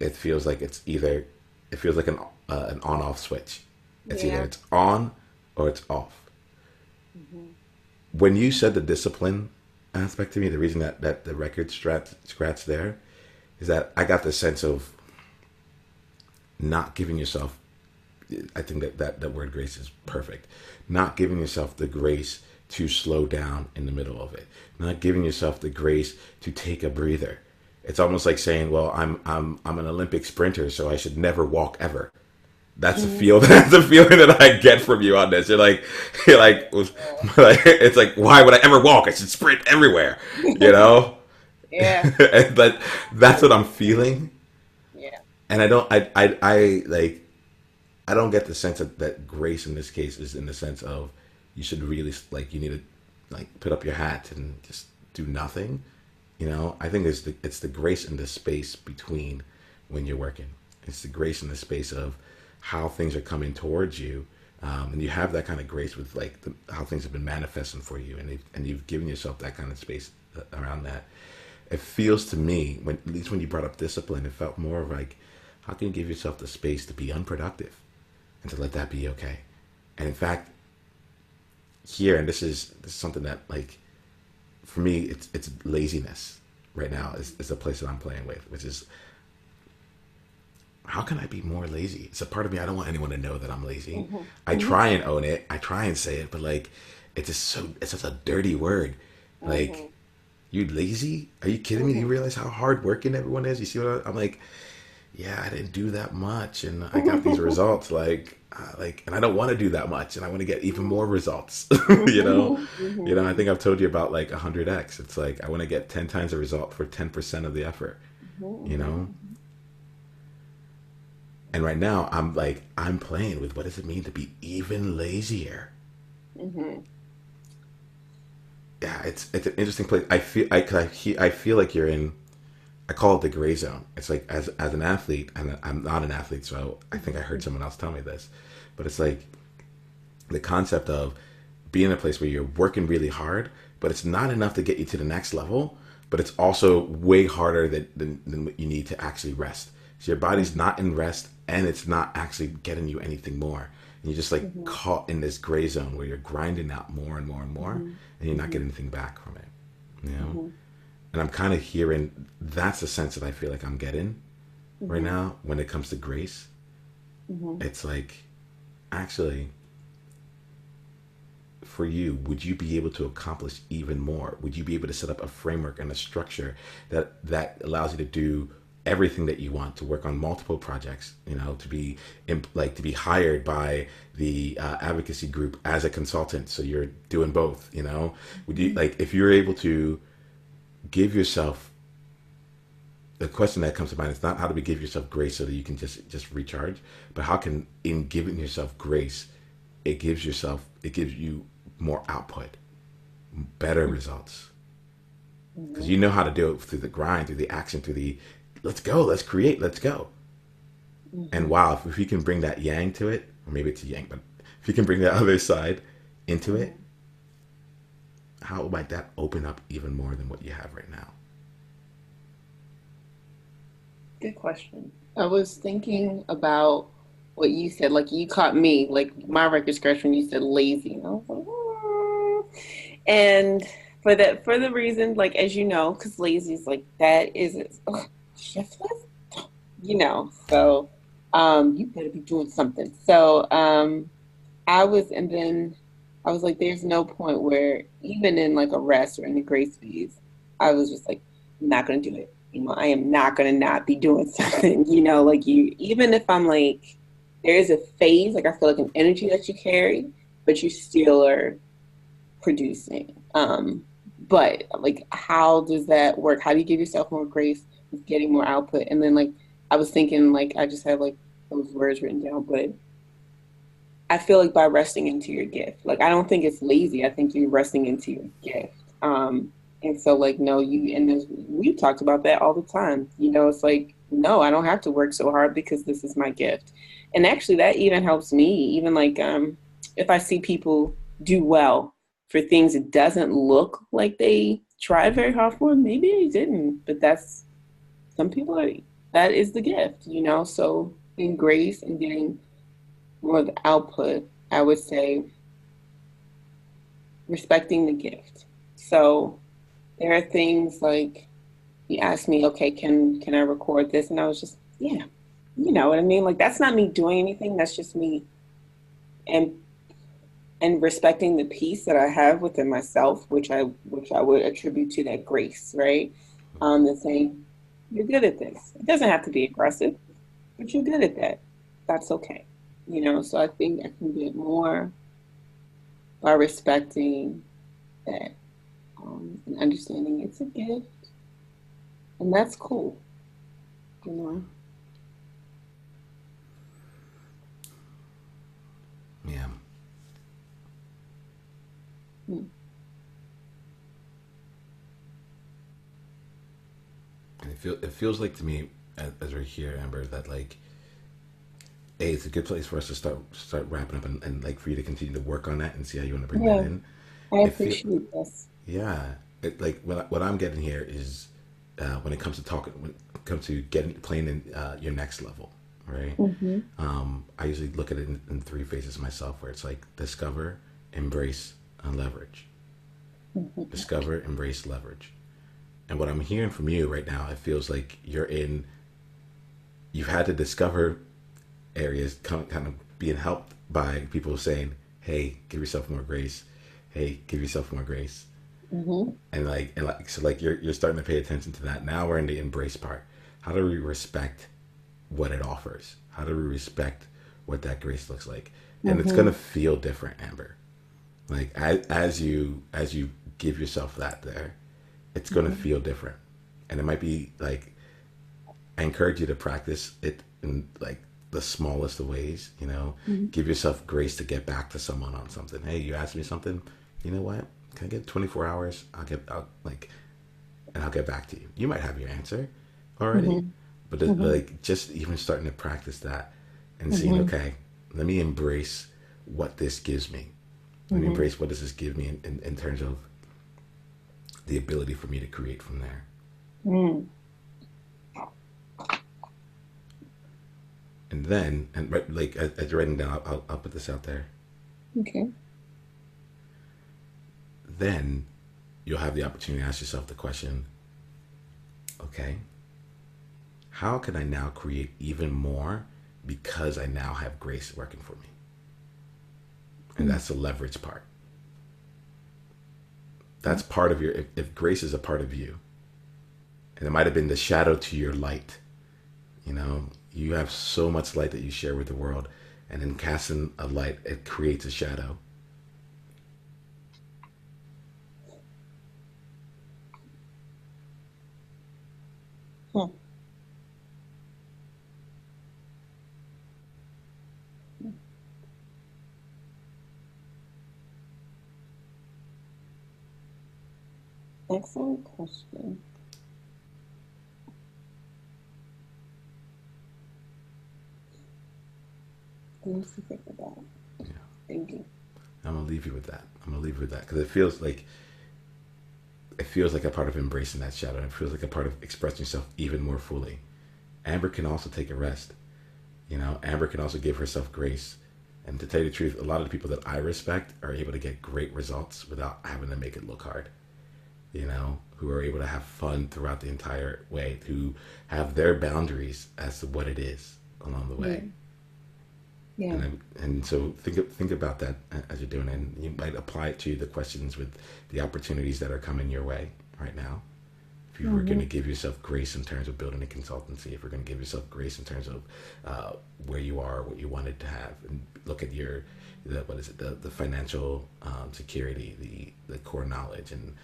it feels like it's either, it feels like an on-off switch. It's Yeah. either it's on or it's off. Mm-hmm. When you said the discipline aspect to me, the reason that the record scratch there is that I got the sense of not giving yourself, I think that word grace is perfect. Not giving yourself the grace to slow down in the middle of it. Not giving yourself the grace to take a breather. It's almost like saying, well, I'm an Olympic sprinter, so I should never walk ever. That's the feel. That's the feeling that I get from you on this. You're like, it's like, why would I ever walk? I should sprint everywhere, you know. Yeah. But that's what I'm feeling, Yeah. and I like, I don't get the sense that grace in this case is in the sense of you should really, like, you need to, like, put up your hat and just do nothing. You know, I think it's the grace in the space between when you're working. It's the grace in the space of how things are coming towards you, and you have that kind of grace with, like, how things have been manifesting for you, and you've given yourself that kind of space around that. It feels to me, at least when you brought up discipline, it felt more of like, how can you give yourself the space to be unproductive and to let that be okay? And in fact, here, and this is something that, like, for me, it's laziness right now is the place that I'm playing with, which is, how can I be more lazy? It's a part of me, I don't want anyone to know that I'm lazy. Mm-hmm. I try and own it. I try and say it, but, like, it's such a dirty word. Like, you lazy? Are you kidding me? Do you realize how hard working everyone is? You see what I'm like? Yeah, I didn't do that much, and I got these results. Like, and I don't want to do that much, and I want to get even more results. You know, I think I've told you about, like, 100x. It's like I want to get 10 times the result for 10% of the effort. You know. And right now, I'm playing with, what does it mean to be even lazier? Yeah, it's an interesting place. I feel like you're in, I call it the gray zone. It's like, as an athlete, and I'm not an athlete, so I think I heard someone else tell me this, but it's like the concept of being in a place where you're working really hard, but it's not enough to get you to the next level, but it's also way harder than what you need to actually rest. So your body's not in rest, and it's not actually getting you anything more. And you're just, like, caught in this gray zone where you're grinding out more and more and more, and you're not getting anything back from it. You know? And I'm kind of hearing, that's the sense that I feel like I'm getting right now when it comes to grace. It's like, actually, for you, would you be able to accomplish even more? Would you be able to set up a framework and a structure that allows you to do everything that you want, to work on multiple projects, you know, to be hired by the advocacy group as a consultant, so you're doing both, you know? Would you, like, if you're able to give yourself, the question that comes to mind is not how do we give yourself grace so that you can just recharge, but how can, in giving yourself grace, it gives you more output, better results, because you know how to do it through the grind, through the action, through the let's go, let's create, let's go. And wow, if you can bring that yang to it, or maybe it's a yang, but if you can bring that other side into it, how might that open up even more than what you have right now? Good question. I was thinking about what you said. Like, you caught me, like, my record scratch when you said lazy. And I was like, and for the reason, like, as you know, because lazy is like, that is shiftless, you know. So you better be doing something. So I was like, there's no point where, even in, like, a rest or in the grace phase, I was just like, I'm not gonna do it. You know, I am not gonna not be doing something. You know, like, you, even if I'm like, there is a phase, like, I feel like an energy that you carry, but you still are producing. But, like, how does that work? How do you give yourself more grace with getting more output? And then, like, I was thinking, like, I just have, like, those words written down, but I feel like by resting into your gift, like, I don't think it's lazy. I think you're resting into your gift. And so, like, no, we've talked about that all the time. You know, it's like, no, I don't have to work so hard because this is my gift. And actually, that even helps me. Even, like, if I see people do well for things it doesn't look like they tried very hard for, maybe they didn't. But some people that is the gift, you know? So in grace and getting more of the output, I would say respecting the gift. So there are things like you asked me, okay, can I record this? And I was just, yeah, you know what I mean? Like that's not me doing anything. That's just me and respecting the peace that I have within myself, which I would attribute to that grace, right? And saying, you're good at this. It doesn't have to be aggressive, but you're good at that. That's okay. You know, so I think I can get more by respecting that and understanding it's a gift, and that's cool. You know. Yeah. Hmm. And it feels like to me as we're here, Amber, that like it's a good place for us to start wrapping up and like for you to continue to work on that and see how you want to bring that Yeah, in. I It feel appreciate this. Yeah, like what I'm getting here is when it comes to talking, when it comes to getting playing in your next level, right? Mm-hmm. I usually look at it in three phases myself, where it's like discover, embrace, and leverage. Mm-hmm. Discover, embrace, leverage. And what I'm hearing from you right now, it feels like you've had to discover areas, kind of being helped by people saying, "Hey, give yourself more grace. Hey, give yourself more grace." Mm-hmm. And so like you're starting to pay attention to that. Now we're in the embrace part. How do we respect what it offers? How do we respect what that grace looks like? And it's Mm-hmm. gonna feel different, Amber. Like as you give yourself that there, it's gonna Mm-hmm. feel different. And it might be like I encourage you to practice it in like the smallest of ways, you know. Mm-hmm. Give yourself grace to get back to someone on something. Hey, you asked me something, you know what? Can I get 24 hours? And I'll get back to you. You might have your answer already, but Mm-hmm. like just even starting to practice that and seeing, Mm-hmm. okay, let me embrace what this gives me. Let me Mm-hmm. embrace what does this give me in terms of the ability for me to create from there. Mm-hmm. And then, and like as you're writing down, I'll put this out there. Okay. Then you'll have the opportunity to ask yourself the question, okay, how can I now create even more because I now have grace working for me? And that's the leverage part. That's part of if grace is a part of you, and it might have been the shadow to your light, you know, you have so much light that you share with the world, and in casting a light, it creates a shadow. Mm-hmm. Excellent question. Things to think about. Yeah. Thank you. I'm gonna leave you with that. I'm gonna leave you with that because it feels like a part of embracing that shadow. It feels like a part of expressing yourself even more fully. Amber can also take a rest. You know, Amber can also give herself grace. And to tell you the truth, a lot of the people that I respect are able to get great results without having to make it look hard. You know, who are able to have fun throughout the entire way, who have their boundaries as to what it is along the Yeah. way. Yeah. And so think about that as you're doing it. And you might apply it to the questions with the opportunities that are coming your way right now. If you were going Mm-hmm. to give yourself grace in terms of building a consultancy, if you're going to give yourself grace in terms of where you are, what you wanted to have, and look at what is it, the financial security, the core knowledge, and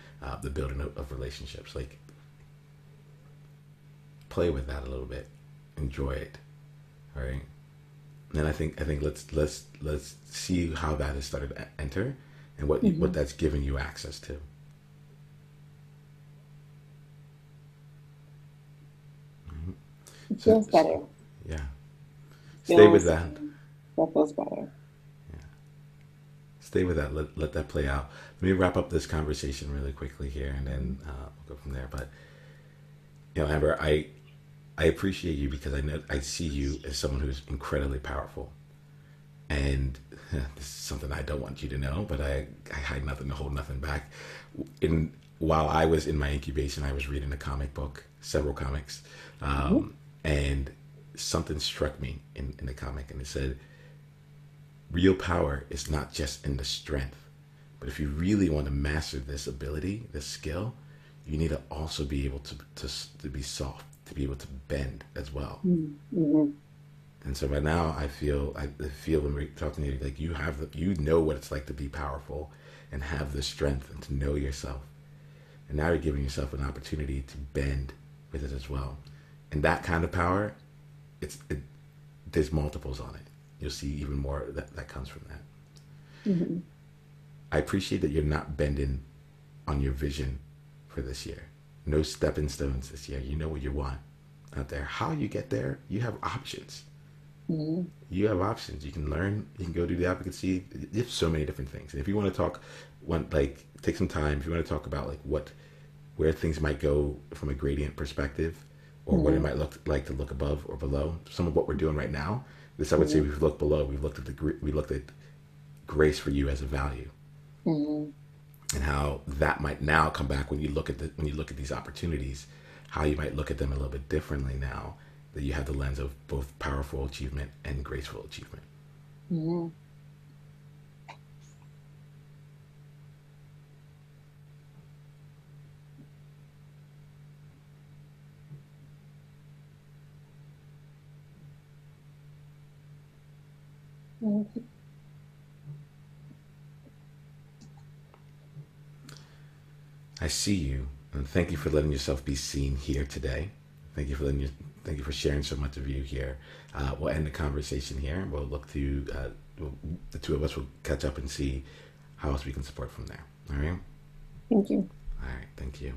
the building of relationships. Like, play with that a little bit, enjoy it, all right? And I think let's see how that has started to enter, and what Mm-hmm. that's given you access to. It So, feels better. yeah, stay Feeling with that. seen. That feels better. Stay with that. Let that play out. Let me wrap up this conversation really quickly here, and then we'll go from there. But Amber, I appreciate you because I see you as someone who's incredibly powerful. And this is something I don't want you to know, but I hide nothing to hold nothing back. While I was in my incubation, I was reading a comic book, several comics, and something struck me in the comic, and it said, real power is not just in the strength, but if you really want to master this ability, this skill, you need to also be able to be soft, to be able to bend as well. Mm-hmm. And so right now, I feel when we're talking to you, like you know what it's like to be powerful and have the strength and to know yourself. And now you're giving yourself an opportunity to bend with it as well. And that kind of power, there's multiples on it. You'll see even more that comes from that. Mm-hmm. I appreciate that you're not bending on your vision for this year. No stepping stones this year. You know what you want out there. How you get there, you have options. Mm-hmm. You have options. You can learn. You can go do the advocacy. There's so many different things. And if you want to talk, take some time. If you want to talk about where things might go from a gradient perspective, or what it might look like to look above or below. Some of what we're doing right now. This I would say we've looked below. We looked at grace for you as a value, and how that might now come back when you look at these opportunities. How you might look at them a little bit differently now that you have the lens of both powerful achievement and graceful achievement. Mm-hmm. Mm-hmm. I see you, and thank you for letting yourself be seen here today. Thank you for sharing so much of you here. We'll end the conversation here. We'll look to the two of us will catch up and see how else we can support from there. All right. Thank you. All right. Thank you.